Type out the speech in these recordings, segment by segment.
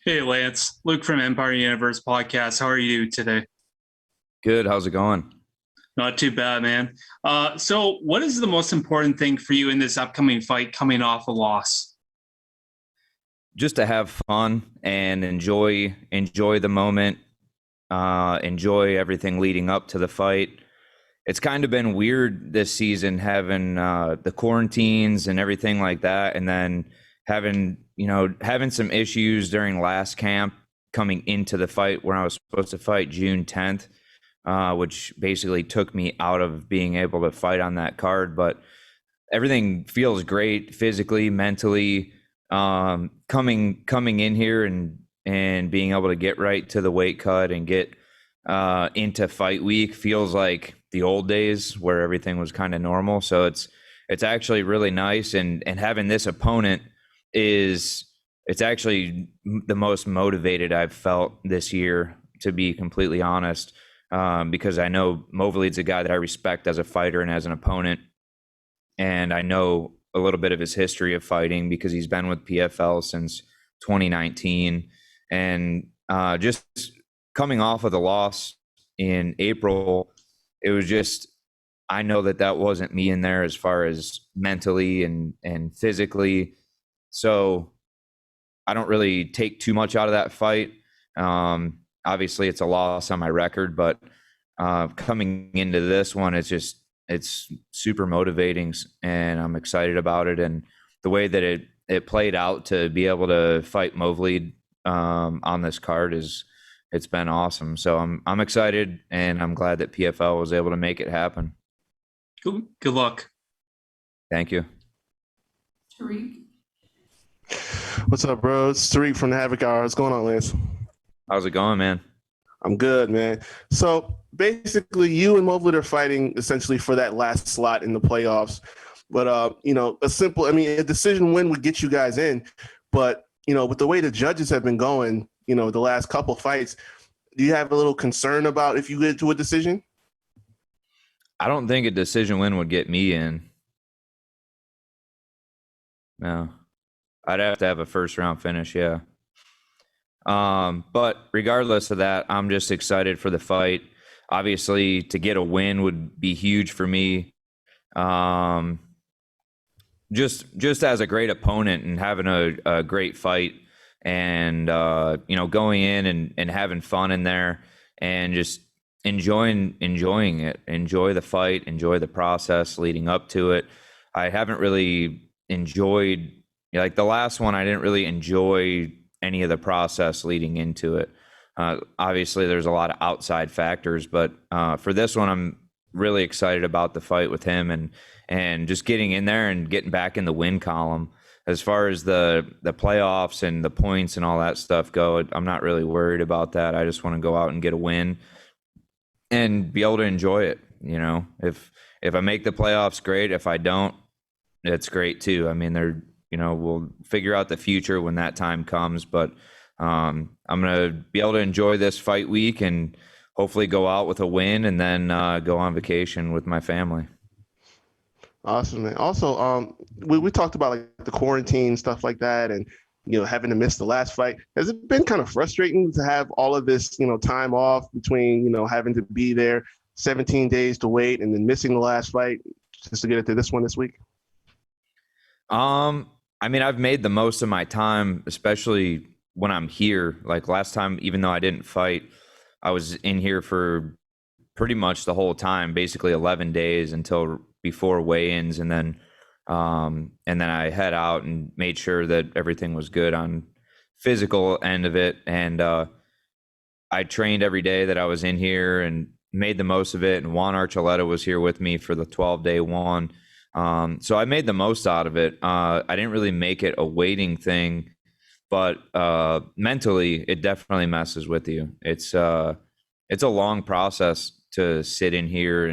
Hey Lance, Luke from Empire Universe podcast. How are you today? Good. How's it going? Not too bad, man. So what is the most important thing for you in this upcoming fight coming off a loss? Just to have fun and enjoy the moment, enjoy everything leading up to the fight. It's kind of been weird this season having the quarantines and everything like that, and then having some issues during last camp coming into the fight where I was supposed to fight June 10th, which basically took me out of being able to fight on that card. But everything feels great physically, mentally. Coming in here and being able to get right to the weight cut and get into fight week feels like the old days where everything was kind of normal. So it's actually really nice, and having this opponent is it's actually the most motivated I've felt this year, to be completely honest, because I know Movaled's a guy that I respect as a fighter and as an opponent, and I know a little bit of his history of fighting because he's been with PFL since 2019. And just coming off of the loss in April, it was just, I know that that wasn't me in there as far as mentally and physically. So I don't really take too much out of that fight. Obviously, it's a loss on my record, but coming into this one, it's super motivating, and I'm excited about it. And the way that it played out to be able to fight Movaled on this card it's been awesome. So I'm excited, and I'm glad that PFL was able to make it happen. Good luck. Thank you. Tariq. What's up, bro? It's Tariq from the Havoc Hour. What's going on, Lance? How's it going, man? I'm good, man. So basically, you and Mobley are fighting essentially for that last slot in the playoffs. But a decision win would get you guys in. But with the way the judges have been going, the last couple fights, do you have a little concern about if you get to a decision? I don't think a decision win would get me in. No, I'd have to have a first round finish. Yeah. But regardless of that, I'm just excited for the fight. Obviously, to get a win would be huge for me. Um, just as a great opponent and having a great fight, and going in and having fun in there, and just enjoying it, enjoy the fight, enjoy the process leading up to it. I haven't really enjoyed, like the last one, I didn't really enjoy any of the process leading into it. Obviously, there's a lot of outside factors, but for this one, I'm really excited about the fight with him, and just getting in there and getting back in the win column. As far as the playoffs and the points and all that stuff go, I'm not really worried about that. I just want to go out and get a win and be able to enjoy it. If I make the playoffs, great. If I don't, it's great too. I mean, we'll figure out the future when that time comes, but I'm going to be able to enjoy this fight week and hopefully go out with a win, and then go on vacation with my family. Awesome, man. Also, we talked about like the quarantine stuff like that, and having to miss the last fight. Has it been kind of frustrating to have all of this time off between having to be there 17 days to wait and then missing the last fight just to get into this one this week? I mean, I've made the most of my time, especially when I'm here. Like last time, even though I didn't fight, I was in here for pretty much the whole time, basically 11 days until before weigh-ins, and then I head out and made sure that everything was good on physical end of it, and I trained every day that I was in here and made the most of it. And Juan Archuleta was here with me for the 12-day one. So I made the most out of it. I didn't really make it a waiting thing, but mentally, it definitely messes with you. It's a long process to sit in here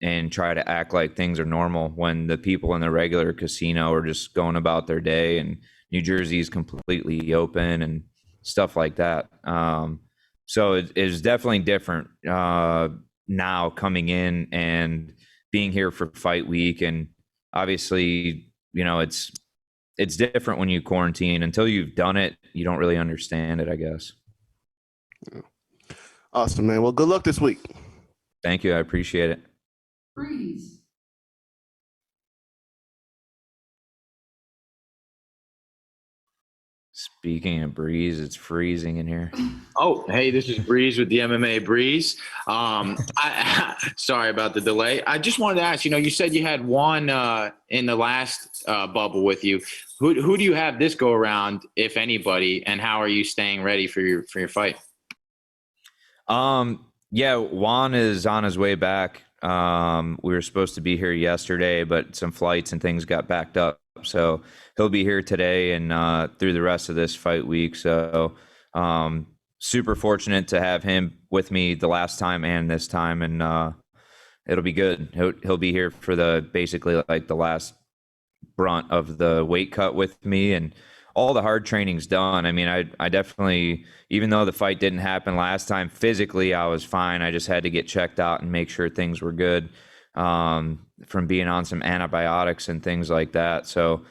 and try to act like things are normal when the people in the regular casino are just going about their day, and New Jersey's completely open and stuff like that. So it is definitely different now coming in and being here for fight week. And obviously, it's different when you quarantine. Until you've done it, you don't really understand it, I guess. Awesome, man. Well, good luck this week. Thank you. I appreciate it. Breeze. Speaking of breeze, it's freezing in here. Oh, hey, this is Breeze with the MMA Breeze. Sorry about the delay. I just wanted to ask, you said you had one in the last bubble with you. Who do you have this go around, if anybody, and how are you staying ready for your fight? Yeah, Juan is on his way back. We were supposed to be here yesterday, but some flights and things got backed up. So he'll be here today and through the rest of this fight week. So super fortunate to have him with me the last time and this time, and it'll be good. He'll be here for basically like the last brunt of the weight cut with me, and all the hard training's done. I mean, I definitely, even though the fight didn't happen last time, physically I was fine. I just had to get checked out and make sure things were good from being on some antibiotics and things like that. So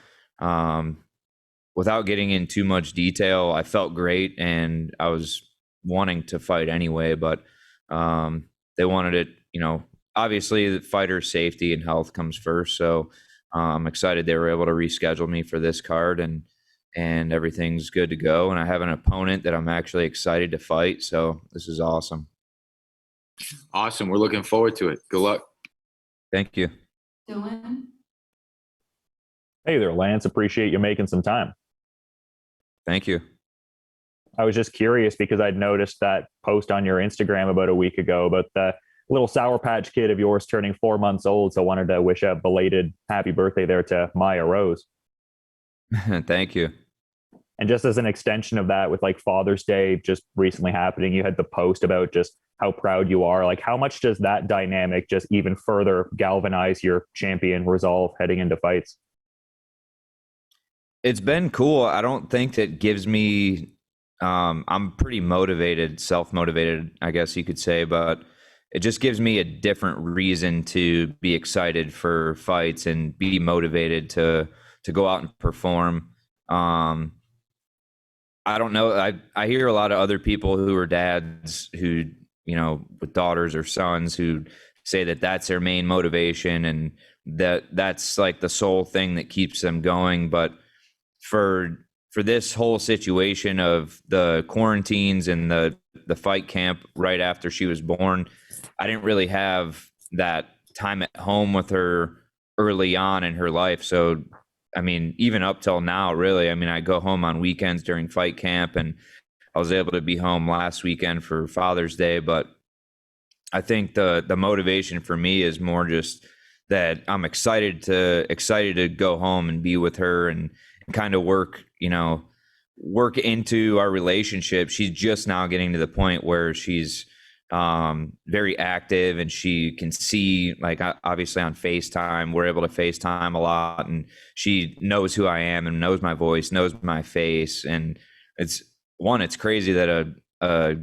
without getting in too much detail, I felt great and I was wanting to fight anyway, but they wanted it, obviously the fighter's safety and health comes first. So I'm excited they were able to reschedule me for this card, and everything's good to go. And I have an opponent that I'm actually excited to fight. So this is awesome. Awesome. We're looking forward to it. Good luck. Thank you. Dylan. Hey there, Lance. Appreciate you making some time. Thank you. I was just curious because I'd noticed that post on your Instagram about a week ago about the little Sour Patch Kid of yours turning 4 months old. So I wanted to wish a belated happy birthday there to Maya Rose. Thank you. And just as an extension of that, with like Father's Day just recently happening, you had the post about just how proud you are. Like, how much does that dynamic just even further galvanize your champion resolve heading into fights? It's been cool. I don't think that gives me, I'm pretty motivated, self-motivated, I guess you could say, but it just gives me a different reason to be excited for fights and be motivated to go out and perform. I don't know. I hear a lot of other people who are dads who, with daughters or sons who say that that's their main motivation and that's like the sole thing that keeps them going. But for this whole situation of the quarantines and the fight camp right after she was born, I didn't really have that time at home with her early on in her life. So I mean, even up till now, really, I mean, I go home on weekends during fight camp, and I was able to be home last weekend for Father's Day. But I think the motivation for me is more just that I'm excited to go home and be with her and kind of work into our relationship. She's just now getting to the point where she's very active and she can see, like, obviously on FaceTime, we're able to FaceTime a lot, and she knows who I am and knows my voice, knows my face. And it's crazy that I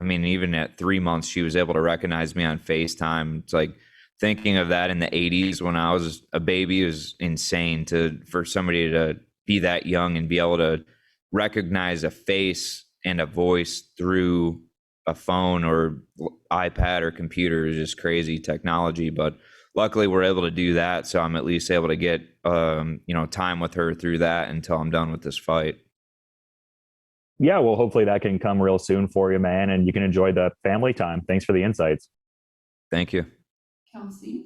mean, even at 3 months, she was able to recognize me on FaceTime. It's like thinking of that in the 80s when I was a baby was insane for somebody to be that young and be able to recognize a face and a voice through a phone or iPad or computer is just crazy technology. But luckily we're able to do that. So I'm at least able to get, time with her through that until I'm done with this fight. Yeah, well, hopefully that can come real soon for you, man, and you can enjoy the family time. Thanks for the insights. Thank you. Kelsey.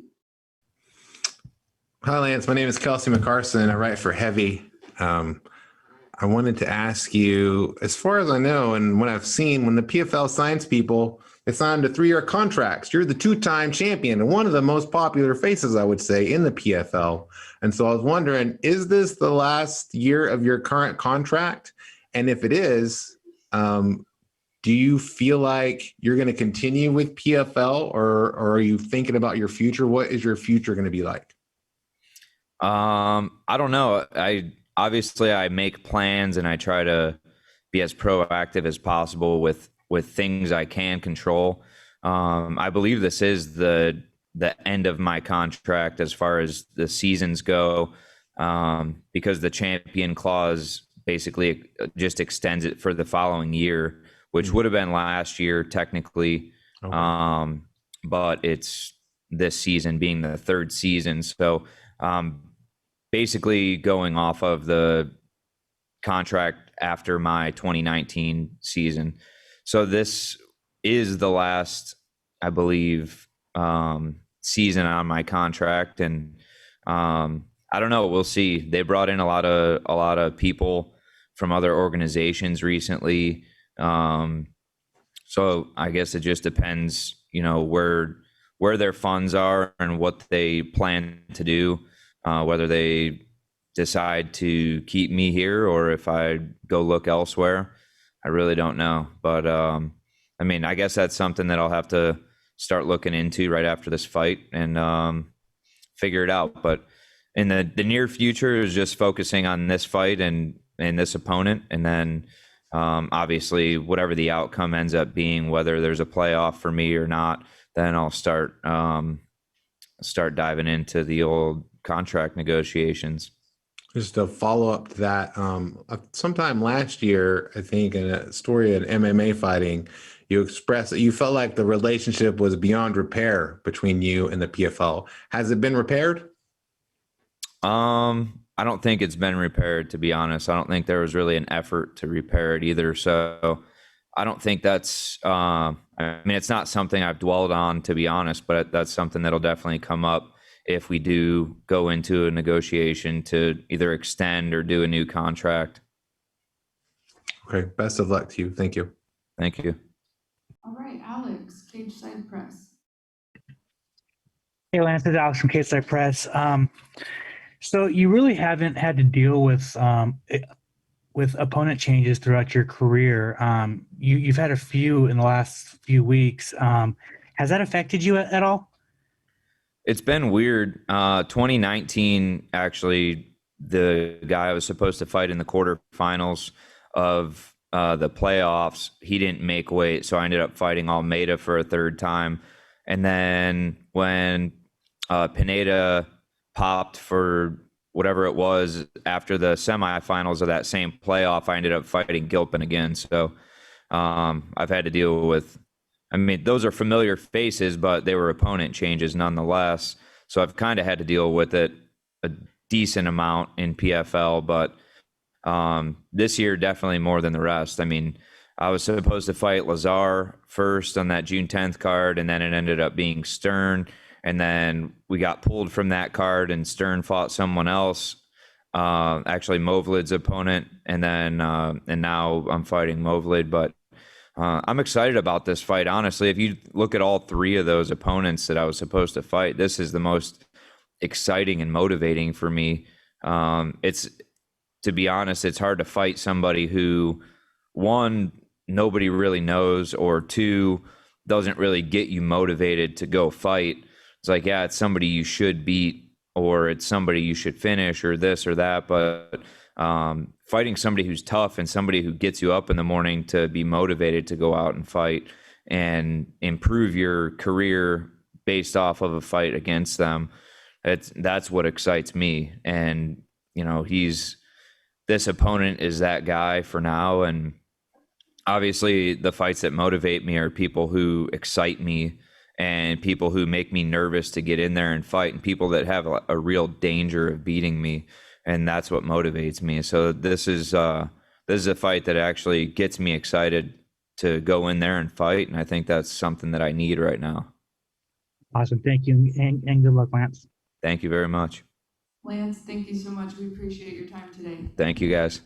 Hi, Lance. My name is Kelsey McCarson. I write for Heavy. I wanted to ask you, as far as I know, and what I've seen, when the PFL signs people, they sign to 3-year contracts. You're the 2-time champion and one of the most popular faces, I would say, in the PFL. And so I was wondering, is this the last year of your current contract? And if it is, do you feel like you're going to continue with PFL, or are you thinking about your future? What is your future going to be like? I don't know. Obviously I make plans and I try to be as proactive as possible with things I can control. I believe this is the end of my contract as far as the seasons go. because the champion clause basically just extends it for the following year, which would have been last year technically. Okay. But it's this season being the third season. So basically going off of the contract after my 2019 season. So this is the last, I believe, season on my contract. And I don't know. We'll see. They brought in a lot of people from other organizations recently. So I guess it just depends, where their funds are and what they plan to do, whether they decide to keep me here or if I go look elsewhere. I really don't know. But I mean, I guess that's something that I'll have to start looking into right after this fight and figure it out. But in the near future is just focusing on this fight and this opponent, and then obviously whatever the outcome ends up being, whether there's a playoff for me or not, then I'll start diving into the old contract negotiations. Just a follow up to that. Sometime last year, I think, in a story in MMA fighting, you expressed that you felt like the relationship was beyond repair between you and the PFL. Has it been repaired? I don't think it's been repaired, to be honest. I don't think there was really an effort to repair it either. So I don't think that's, I mean, it's not something I've dwelled on, to be honest, but that's something that'll definitely come up if we do go into a negotiation to either extend or do a new contract. Okay. Best of luck to you. Thank you. Thank you. All right, Alex, Cage Side Press. Hey, Lance, it's Alex from K-Side Press. So you really haven't had to deal with opponent changes throughout your career. You've had a few in the last few weeks. Has that affected you at all? It's been weird. 2019, actually, the guy I was supposed to fight in the quarterfinals of the playoffs, he didn't make weight, so I ended up fighting Almeida for a third time. And then when Pineda popped for whatever it was after the semifinals of that same playoff, I ended up fighting Gilpin again. So I've had to deal with, I mean, those are familiar faces, but they were opponent changes nonetheless. So I've kind of had to deal with it a decent amount in PFL, but this year definitely more than the rest. I mean, I was supposed to fight Lazar first on that June 10th card, and then it ended up being Stern. And then we got pulled from that card, and Stern fought someone else, actually Movlid's opponent. And then and now I'm fighting Movlid. But I'm excited about this fight. Honestly, if you look at all three of those opponents that I was supposed to fight, this is the most exciting and motivating for me. It's, to be honest, it's hard to fight somebody who, one, nobody really knows, or two, doesn't really get you motivated to go fight. It's like, yeah, it's somebody you should beat, or it's somebody you should finish, or this or that. But fighting somebody who's tough and somebody who gets you up in the morning to be motivated to go out and fight and improve your career based off of a fight against them, that's what excites me. And, this opponent is that guy for now. And obviously the fights that motivate me are people who excite me and people who make me nervous to get in there and fight, and people that have a real danger of beating me. And that's what motivates me. So this is a fight that actually gets me excited to go in there and fight. And I think that's something that I need right now. Awesome. Thank you. And good luck, Lance. Thank you very much. Lance, thank you so much. We appreciate your time today. Thank you, guys.